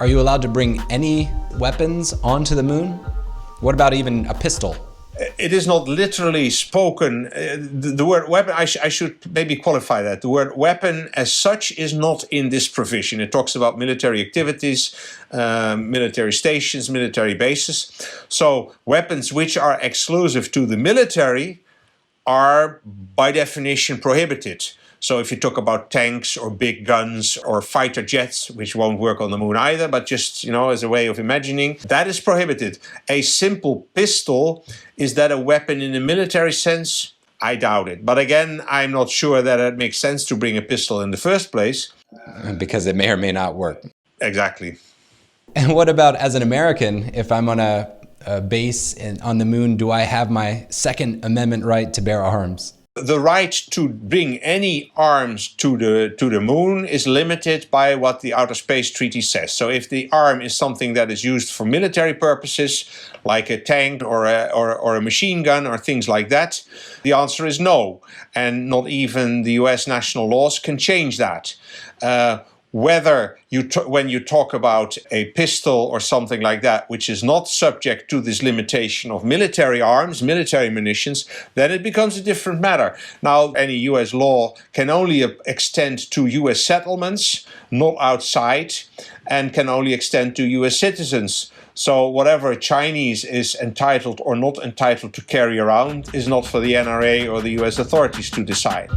Are you allowed to bring any weapons onto the moon? What about even a pistol? It is not literally spoken. The word weapon, I should maybe qualify that. The word weapon as such is not in this provision. It talks about military activities, military stations, military bases. So weapons which are exclusive to the military are by definition prohibited. So if you talk about tanks or big guns or fighter jets, which won't work on the moon either, but just, as a way of imagining, that is prohibited. A simple pistol, is that a weapon in the military sense? I doubt it. But again, I'm not sure that it makes sense to bring a pistol in the first place. Because it may or may not work. Exactly. And what about as an American, if I'm on a base on the moon, do I have my Second Amendment right to bear arms? The right to bring any arms to the moon is limited by what the Outer Space Treaty says. So if the arm is something that is used for military purposes, like a tank or a machine gun or things like that, the answer is no. And not even the US national laws can change that. Whether when you talk about a pistol or something like that, which is not subject to this limitation of military arms, military munitions, then it becomes a different matter. Now, any US law can only extend to US settlements, not outside, and can only extend to US citizens. So whatever a Chinese is entitled or not entitled to carry around is not for the NRA or the US authorities to decide.